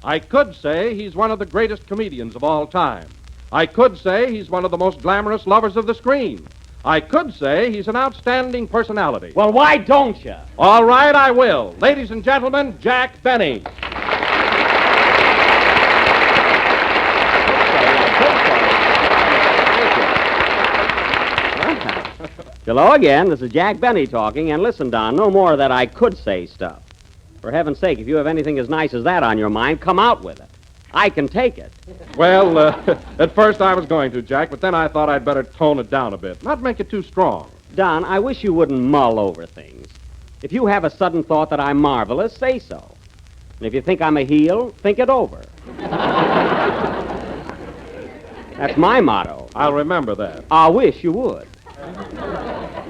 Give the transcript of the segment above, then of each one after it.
I could say he's one of the greatest comedians of all time. I could say he's one of the most glamorous lovers of the screen. I could say he's an outstanding personality. Well, why don't you? All right, I will. Ladies and gentlemen, Jack Benny. Hello again. This is Jack Benny talking. And listen, Don, no more of that I could say stuff. For heaven's sake, if you have anything as nice as that on your mind, come out with it. I can take it. Well, at first I was going to, Jack, but then I thought I'd better tone it down a bit, not make it too strong. Don, I wish you wouldn't mull over things. If you have a sudden thought that I'm marvelous, say so. And if you think I'm a heel, think it over. That's my motto. I'll remember that. I wish you would.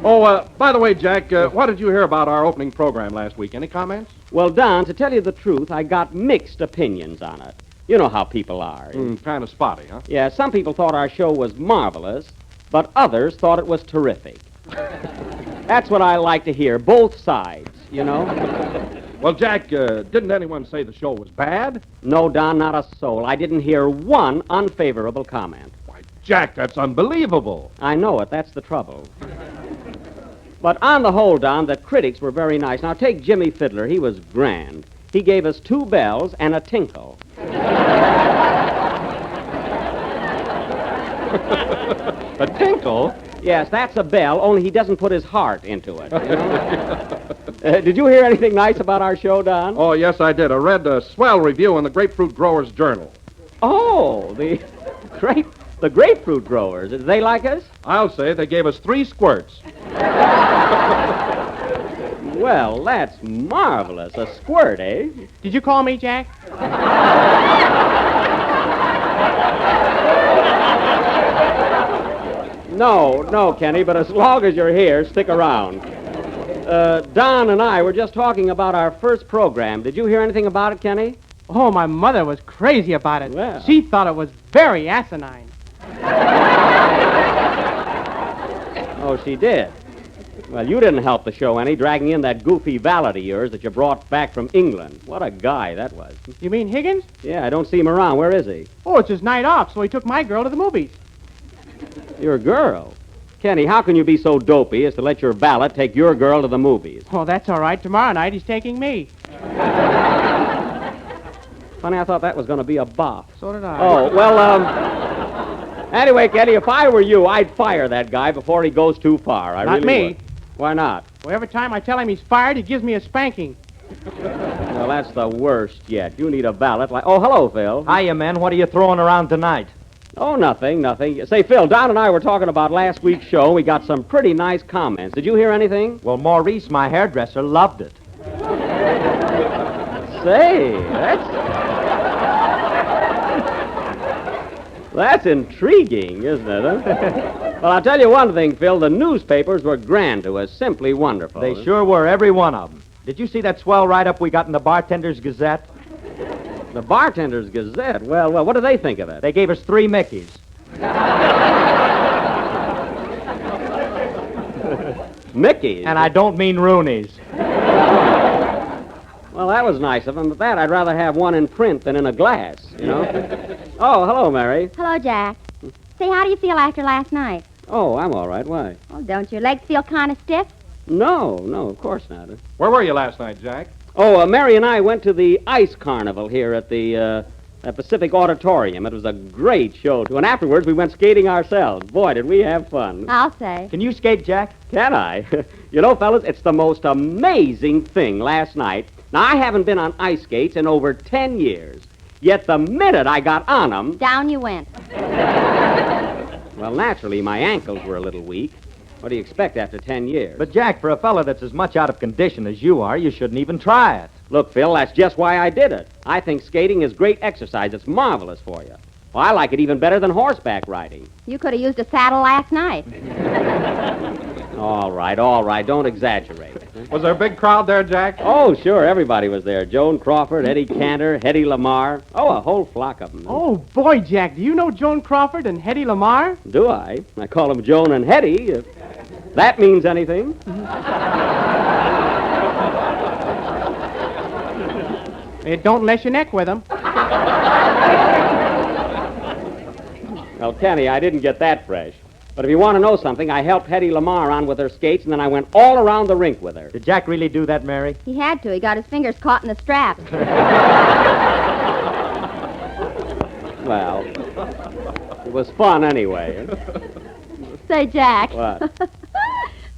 Oh, by the way, Jack, what did you hear about our opening program last week? Any comments? Well, Don, to tell you the truth, I got mixed opinions on it. You know how people are. Kind of spotty, huh? Yeah, some people thought our show was marvelous, but others thought it was terrific. That's what I like to hear, both sides, you know? Well, Jack, didn't anyone say the show was bad? No, Don, not a soul. I didn't hear one unfavorable comment. Why, Jack, that's unbelievable. I know it. That's the trouble. But on the whole, Don, the critics were very nice. Now, take Jimmy Fiddler. He was grand. He gave us 2 bells and a tinkle. A tinkle? Yes, that's a bell, only he doesn't put his heart into it. You know? Did you hear anything nice about our show, Don? Oh, yes, I did. I read a swell review in the Grapefruit Growers Journal. Oh, the grapefruit growers. Did they like us? I'll say they gave us 3 squirts. Well, that's marvelous. A squirt, eh? Did you call me, Jack? No, Kenny, but as long as you're here, stick around. Don and I were just talking about our first program. Did you hear anything about it, Kenny? Oh, my mother was crazy about it. Well. She thought it was very asinine. Oh, she did? Well, you didn't help the show any, dragging in that goofy valet of yours that you brought back from England. What a guy that was. You mean Higgins? Yeah, I don't see him around. Where is he? Oh, it's his night off, so he took my girl to the movies. Your girl? Kenny, how can you be so dopey as to let your valet take your girl to the movies? Oh, that's all right. Tomorrow night he's taking me. Funny, I thought that was going to be a bop. So did I. Oh, well, anyway, Kenny, if I were you, I'd fire that guy before he goes too far. I Not really me. would. Why not? Well, every time I tell him he's fired, he gives me a spanking. Well, that's the worst yet. You need a valet like... Oh, hello, Phil. Hiya, men. What are you throwing around tonight? Oh, nothing. Say, Phil, Don and I were talking about last week's show. We got some pretty nice comments. Did you hear anything? Well, Maurice, my hairdresser, loved it. Say, that's intriguing, isn't it? Huh? Well, I'll tell you one thing, Phil. The newspapers were grand to us. Simply wonderful. They sure were, every one of them. Did you see that swell write-up we got in the Bartender's Gazette? The Bartender's Gazette? Well, what do they think of it? They gave us 3 Mickeys. Mickey's? And I don't mean Rooney's. Well, that was nice of them, but that I'd rather have one in print than in a glass, you know? Oh, hello, Mary. Hello, Jack. Say, how do you feel after last night? Oh, I'm all right. Why? Oh, don't your legs feel kind of stiff? No, of course not. Where were you last night, Jack? Oh, Mary and I went to the Ice Carnival here at the Pacific Auditorium. It was a great show, too. And afterwards, we went skating ourselves. Boy, did we have fun. I'll say. Can you skate, Jack? Can I? You know, fellas, it's the most amazing thing last night. Now, I haven't been on ice skates in over 10 years. Yet the minute I got on them... Down you went. Well, naturally, my ankles were a little weak. What do you expect after 10 years? But, Jack, for a fella that's as much out of condition as you are, you shouldn't even try it. Look, Phil, that's just why I did it. I think skating is great exercise. It's marvelous for you. Well, I like it even better than horseback riding. You could have used a saddle last night. All right. Don't exaggerate. Was there a big crowd there, Jack? Oh, sure. Everybody was there. Joan Crawford, Eddie Cantor, Hedy Lamarr. Oh, a whole flock of them. Oh, boy, Jack, do you know Joan Crawford and Hedy Lamarr? Do I? I call them Joan and Hetty. If that means anything. It don't unless you neck with him. Well, Kenny, I didn't get that fresh. But if you want to know something, I helped Hetty Lamar on with her skates, and then I went all around the rink with her. Did Jack really do that, Mary? He had to. He got his fingers caught in the straps. Well, it was fun anyway. Say, Jack. What?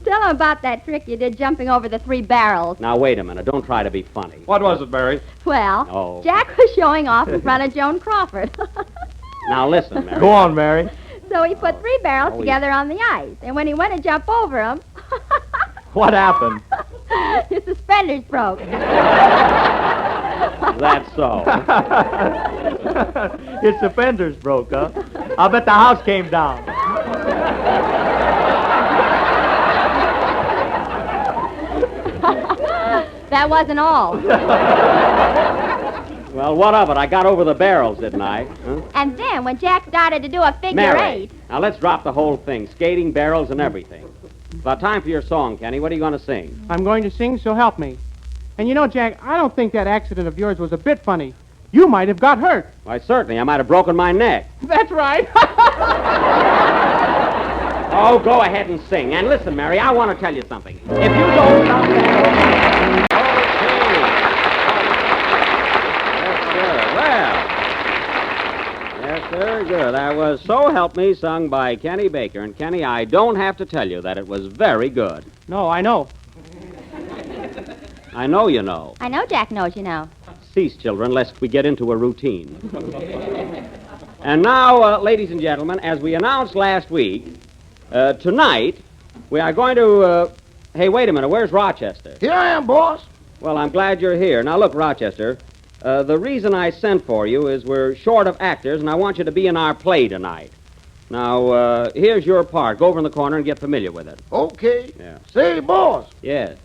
Tell him about that trick you did jumping over the 3 barrels. Now, wait a minute. Don't try to be funny. What was it, Mary? Well, Oh. Jack was showing off in front of Joan Crawford. Now, listen, Mary. Go on, Mary. So he put 3 barrels Oh, together on the ice. And when he went to jump over them, What happened? his suspenders broke. That's so. His suspenders broke, huh? I'll bet the house came down. That wasn't all. Well, what of it? I got over the barrels, didn't I? Huh? And then when Jack started to do a figure Mary, 8, now let's drop the whole thing. Skating, barrels, and everything. About time for your song, Kenny. What are you going to sing? I'm going to sing, so help me. And you know, Jack, I don't think that accident of yours was a bit funny. You might have got hurt. Why, certainly. I might have broken my neck. That's right. Oh, go ahead and sing. And listen, Mary, I want to tell you something. If you don't stop that... Yes, sir, good. That was So Help Me, sung by Kenny Baker. And, Kenny, I don't have to tell you that it was very good. No, I know. I know you know. I know Jack knows you know. Cease, children, lest we get into a routine. And now, ladies and gentlemen, as we announced last week, tonight we are going to... Hey, wait a minute. Where's Rochester? Here I am, boss. Well, I'm glad you're here. Now, look, Rochester, the reason I sent for you is we're short of actors, and I want you to be in our play tonight. Now, here's your part. Go over in the corner and get familiar with it. Okay. Yeah. Say, boss, Yes.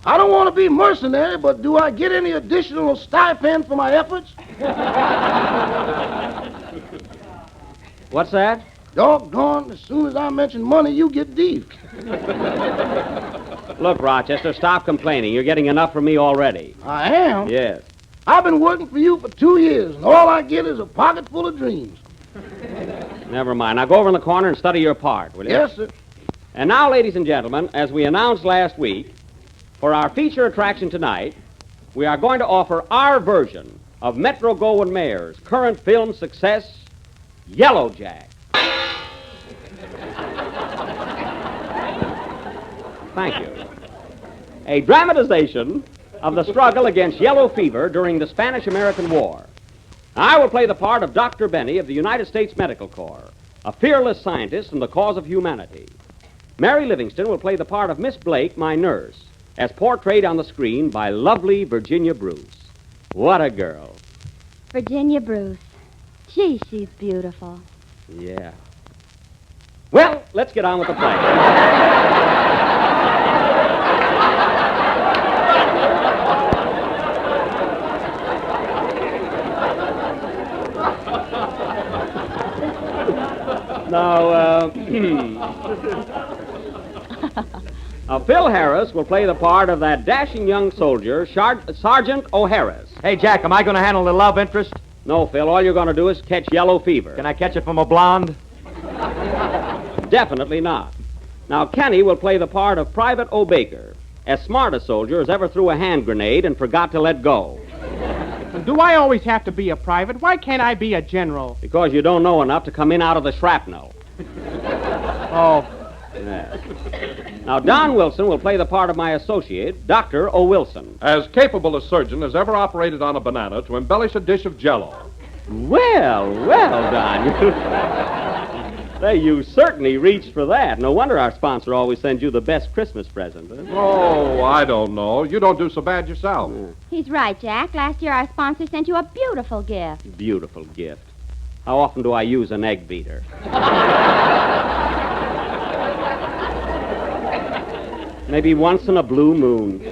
I don't want to be mercenary, but do I get any additional stipend for my efforts? What's that? Doggone, as soon as I mention money, you get deep. Look, Rochester, stop complaining. You're getting enough from me already. I am? Yes. I've been working for you for 2 years, and all I get is a pocket full of dreams. Never mind. Now, go over in the corner and study your part, will you? Yes, sir. And now, ladies and gentlemen, as we announced last week, for our feature attraction tonight, we are going to offer our version of Metro-Goldwyn-Mayer's current film success, Yellow Jack. Thank you. A dramatization of the struggle against yellow fever during the Spanish-American War. I will play the part of Dr. Benny of the United States Medical Corps, a fearless scientist in the cause of humanity. Mary Livingston will play the part of Miss Blake, my nurse, as portrayed on the screen by lovely Virginia Bruce. What a girl. Virginia Bruce. Gee, she's beautiful. Yeah. Well, let's get on with the play. Now, Phil Harris will play the part of that dashing young soldier, Sergeant O'Harris. Hey, Jack, am I going to handle the love interest? No, Phil, all you're going to do is catch yellow fever. Can I catch it from a blonde? Definitely not. Now, Kenny will play the part of Private O'Baker, as smart a soldier as ever threw a hand grenade and forgot to let go. Do I always have to be a private? Why can't I be a general? Because you don't know enough to come in out of the shrapnel. Oh, Yeah. Now, Don Wilson will play the part of my associate, Dr. O. Wilson. As capable a surgeon as ever operated on a banana to embellish a dish of Jell-O. Well, Don. Say, you certainly reached for that. No wonder our sponsor always sends you the best Christmas present. Huh? Oh, I don't know. You don't do so bad yourself. He's right, Jack. Last year our sponsor sent you a beautiful gift. Beautiful gift. How often do I use an egg beater? Maybe once in a blue moon.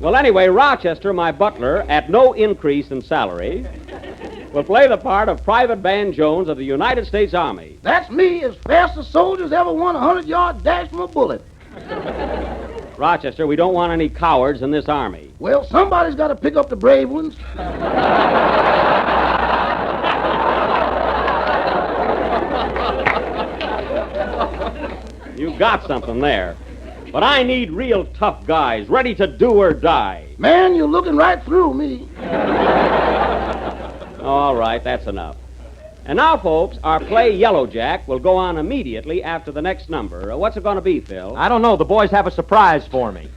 Well, anyway, Rochester, my butler, at no increase in salary, will play the part of Private Van Jones of the United States Army. That's me, as fast as soldiers ever won a 100-yard dash from a bullet. Rochester, we don't want any cowards in this army. Well, somebody's got to pick up the brave ones. You got something there. But I need real tough guys, ready to do or die. Man, you're looking right through me. All right, that's enough. And now, folks, our play Yellow Jack will go on immediately after the next number. What's it going to be, Phil? I don't know. The boys have a surprise for me.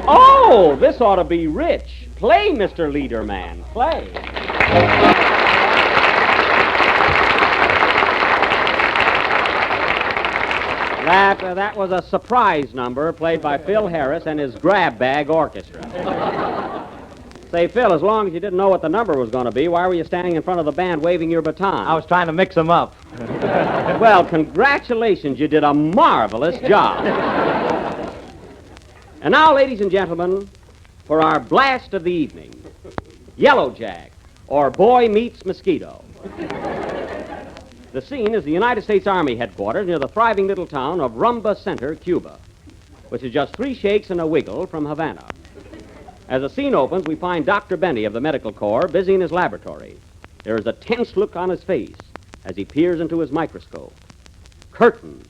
Oh, this ought to be rich. Play, Mr. Leaderman. Play. That was a surprise number played by Phil Harris and his Grab Bag Orchestra. Say, Phil, as long as you didn't know what the number was going to be, why were you standing in front of the band waving your baton? I was trying to mix them up. Well, congratulations. You did a marvelous job. And now, ladies and gentlemen, for our blast of the evening, Yellow Jack, or Boy Meets Mosquito. The scene is the United States Army headquarters near the thriving little town of Rumba Center, Cuba, which is just 3 shakes and a wiggle from Havana. As the scene opens, we find Dr. Benny of the Medical Corps busy in his laboratory. There is a tense look on his face as he peers into his microscope. Curtain.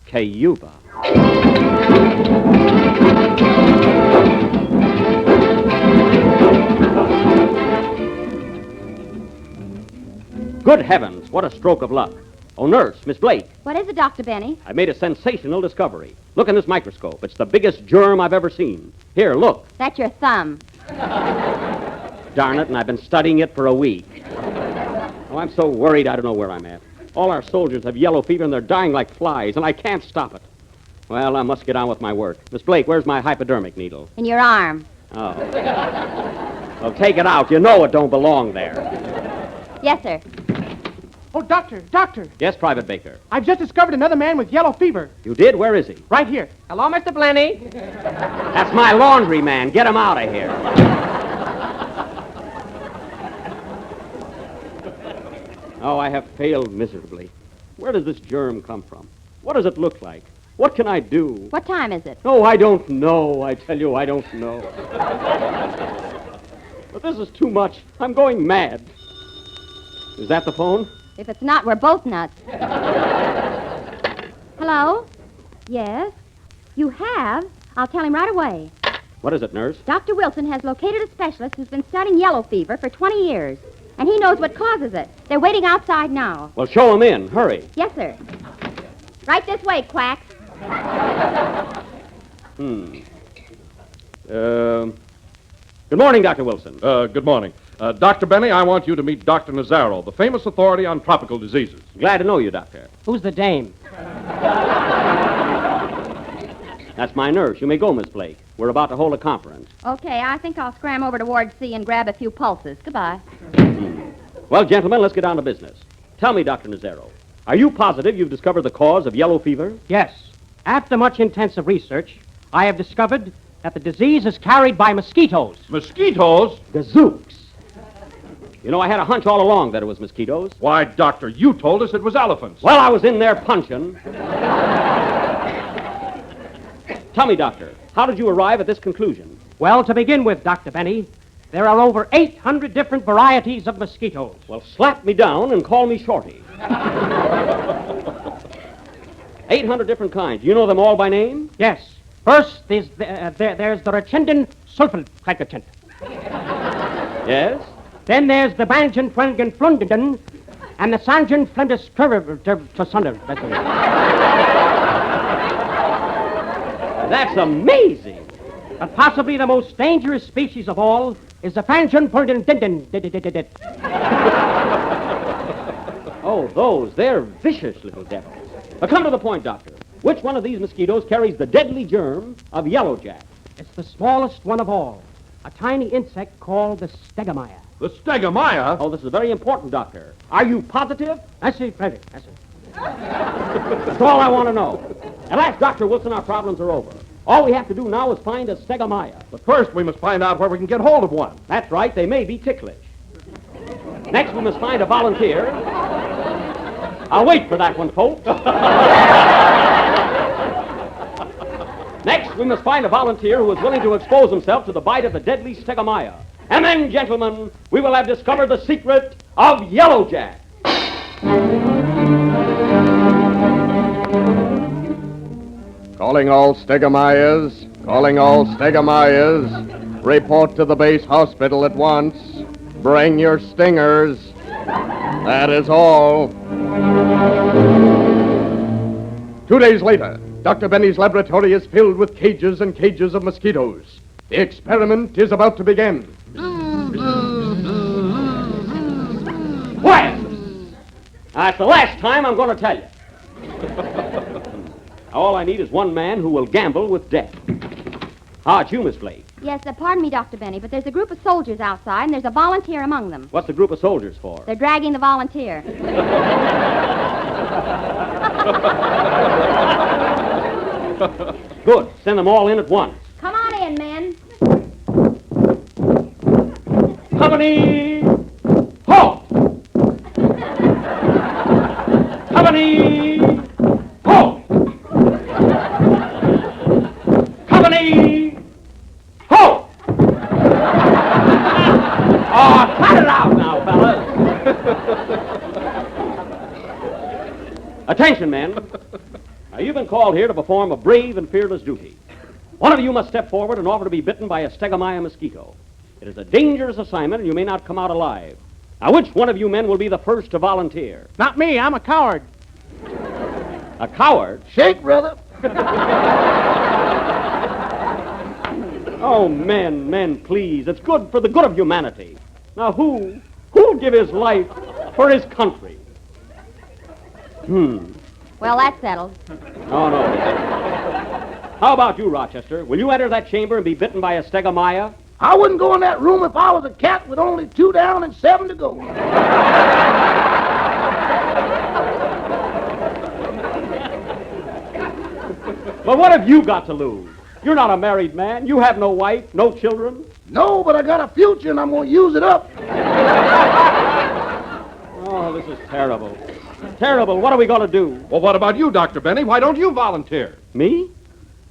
Cuba. Good heavens, what a stroke of luck. Oh, nurse, Miss Blake. What is it, Dr. Benny? I made a sensational discovery. Look in this microscope. It's the biggest germ I've ever seen. Here, look. That's your thumb. Darn it, and I've been studying it for a week. Oh, I'm so worried I don't know where I'm at. All our soldiers have yellow fever and they're dying like flies, and I can't stop it. Well, I must get on with my work. Miss Blake, where's my hypodermic needle? In your arm. Oh. Well, take it out. You know it don't belong there. Yes, sir. Oh, doctor. Yes, Private Baker. I've just discovered another man with yellow fever. You did? Where is he? Right here. Hello, Mr. Blenny. That's my laundry man. Get him out of here. Oh, I have failed miserably. Where does this germ come from? What does it look like? What can I do? What time is it? Oh, I don't know. I tell you, I don't know. But this is too much. I'm going mad. Is that the phone? If it's not, we're both nuts. Hello? Yes? You have? I'll tell him right away. What is it, nurse? Dr. Wilson has located a specialist who's been studying yellow fever for 20 years. And he knows what causes it. They're waiting outside now. Well, show him in. Hurry. Yes, sir. Right this way, Quack. Good morning, Dr. Wilson. Good morning. Dr. Benny, I want you to meet Dr. Nazaro, the famous authority on tropical diseases. Glad to know you, Doctor. Who's the dame? That's my nurse. You may go, Miss Blake. We're about to hold a conference. Okay, I think I'll scram over to Ward C and grab a few pulses. Goodbye. Well, gentlemen, let's get down to business. Tell me, Dr. Nazaro, are you positive you've discovered the cause of yellow fever? Yes. After much intensive research, I have discovered that the disease is carried by mosquitoes. Mosquitoes? Gazooks. You know, I had a hunch all along that it was mosquitoes. Why, Doctor, you told us it was elephants. Well, I was in there punching. Tell me, Doctor, how did you arrive at this conclusion? Well, to begin with, Dr. Benny, there are over 800 different varieties of mosquitoes. Well, slap me down and call me Shorty. 800 different kinds. You know them all by name? Yes. First, there's the Rachindin sulfurclacacint. Yes? Then there's the Banjan Frengen Flundenden and the Sanjan Flendus Trevor. That's amazing. But possibly the most dangerous species of all is the Fanjan Flundenden. Oh, those. They're vicious little devils. Come to the point, Doctor. Which one of these mosquitoes carries the deadly germ of yellow jack? It's the smallest one of all, a tiny insect called the stegomyia. The stegomyia? Oh, this is very important, Doctor. Are you positive? That's it, Frederick. That's it. That's all I want to know. At last, Dr. Wilson, our problems are over. All we have to do now is find a stegomyia. But first, we must find out where we can get hold of one. That's right. They may be ticklish. Next, we must find a volunteer. I'll wait for that one, folks. Next, we must find a volunteer who is willing to expose himself to the bite of the deadly stegomyia. And then, gentlemen, we will have discovered the secret of Yellow Jack. Calling all stegomyas. Calling all stegomyas. Report to the base hospital at once. Bring your stingers. That is all. 2 days later, Dr. Benny's laboratory is filled with cages and cages of mosquitoes. The experiment is about to begin. Quiet! That's the last time I'm going to tell you. All I need is one man who will gamble with death. Ah, it's you, Miss Blake. Yes, pardon me, Dr. Benny, but there's a group of soldiers outside, and there's a volunteer among them. What's the group of soldiers for? They're dragging the volunteer. Good. Send them all in at once. Come on in, men. Company! Halt! Company! Halt! Company! Halt! Oh, cut it out now, fellas. Attention, men. Now, you've been called here to perform a brave and fearless duty. One of you must step forward and offer to be bitten by a stegomyia mosquito. It is a dangerous assignment, and you may not come out alive. Now, which one of you men will be the first to volunteer? Not me. I'm a coward. A coward? Shake, brother. Oh, men, please. It's good for the good of humanity. Now, who'll give his life for his country? Well, that's settled. Oh, no. How about you, Rochester? Will you enter that chamber and be bitten by a stegomyia? I wouldn't go in that room if I was a cat with only 2 down and 7 to go. But what have you got to lose? You're not a married man. You have no wife, no children. No, but I got a future and I'm going to use it up. Oh, this is terrible. Terrible. What are we going to do? Well, what about you, Dr. Benny? Why don't you volunteer? Me?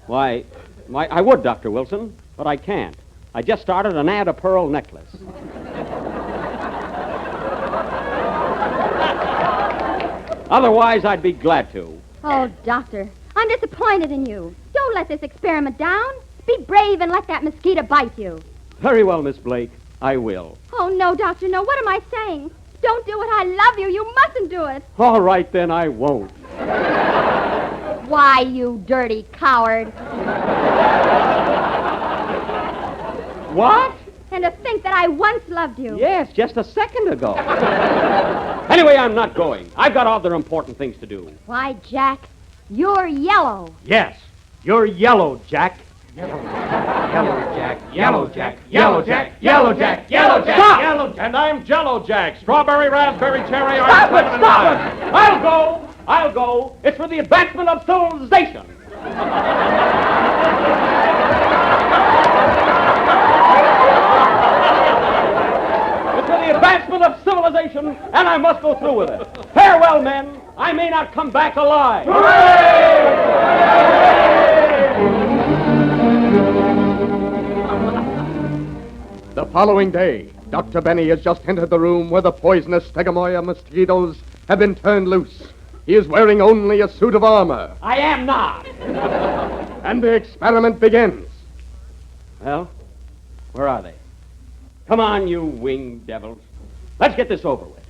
Why, I would, Dr. Wilson, but I can't. I just started an ad a pearl necklace. Otherwise, I'd be glad to. Oh, Doctor, I'm disappointed in you. Don't let this experiment down. Be brave and let that mosquito bite you. Very well, Miss Blake. I will. Oh, no, Doctor, no. What am I saying? Don't do it. I love you. You mustn't do it. All right, then, I won't. Why, you dirty coward. What? And to think that I once loved you. Yes, just a second ago. Anyway, I'm not going. I've got other important things to do. Why, Jack, you're yellow. Yes, you're yellow, Jack. Yellow Jack, Yellow Jack, Yellow Jack, Yellow Jack, Yellow Jack, Stop! Yellow Jack. And I'm Jello Jack. Strawberry, raspberry, cherry, orange, Stop lemon, it! and Stop lime. it! I'll go. It's for the advancement of civilization. It's for the advancement of civilization, and I must go through with it. Farewell, men. I may not come back alive. The following day, Dr. Benny has just entered the room where the poisonous Stegomyia mosquitoes have been turned loose. He is wearing only a suit of armor, I am not. and the experiment begins. Well, where are they? Come on, you winged devils. Let's get this over with.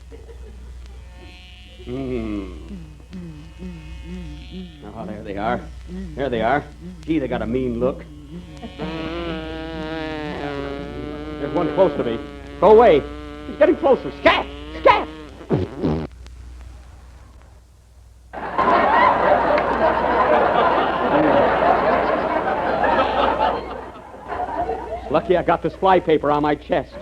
Oh, there they are. There they are. Gee, they got a mean look. There's one close to me. Go away. He's getting closer. Scat! Scat! It's lucky I got this flypaper on my chest.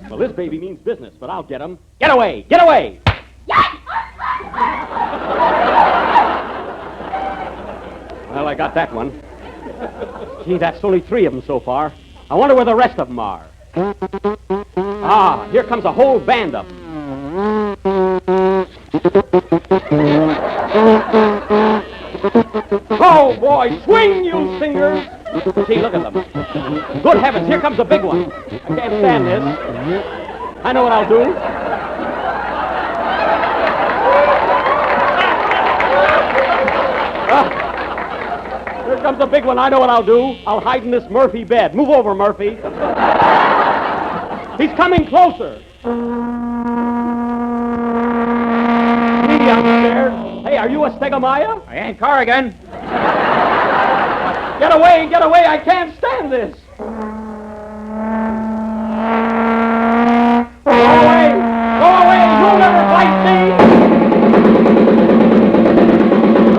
Well, this baby means business, but I'll get him. Get away! Get away! Well, I got that one. Gee, that's only 3 of them so far. I wonder where the rest of them are. Ah, here comes a whole band of them. Oh, boy, swing, you singers! Gee, look at them. Good heavens, here comes a big one. I can't stand this. I know what I'll do. Here comes a big one. I know what I'll do. I'll hide in this Murphy bed. Move over, Murphy. He's coming closer. Gee, I'm scared. Hey, are you a Stegomaier? I ain't Corrigan. Get away, get away. I can't stand this. Go away. Go away. You'll never fight me.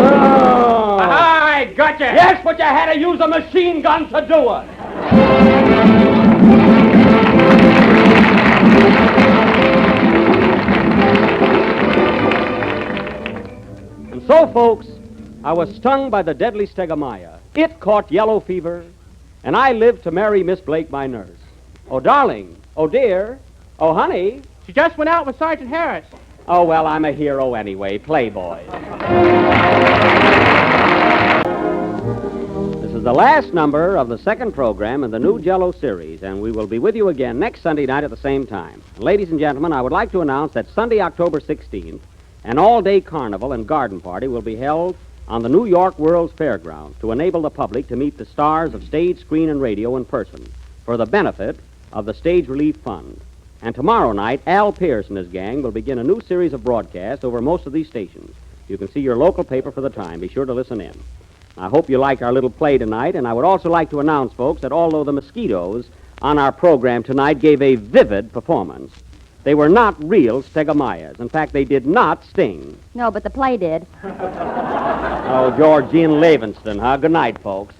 Oh. I gotcha. Yes, but you had to use a machine gun to do it. And so, folks, I was stung by the deadly Stegomaier. It caught yellow fever, and I lived to marry Miss Blake, my nurse. Oh, darling. Oh, dear. Oh, honey. She just went out with Sergeant Harris. Oh, well, I'm a hero anyway. Playboy. This is the last number of the second program in the new Jell-O series, and we will be with you again next Sunday night at the same time. Ladies and gentlemen, I would like to announce that Sunday, October 16th, an all-day carnival and garden party will be held on the New York World's Fairgrounds to enable the public to meet the stars of stage, screen, and radio in person for the benefit of the Stage Relief Fund. And tomorrow night, Al Pierce and his gang will begin a new series of broadcasts over most of these stations. You can see your local paper for the time. Be sure to listen in. I hope you liked our little play tonight, and I would also like to announce, folks, that although the mosquitoes on our program tonight gave a vivid performance, they were not real Stegomaiers. In fact, they did not sting. No, but the play did. Oh, Georgine Levinston, huh? Good night, folks.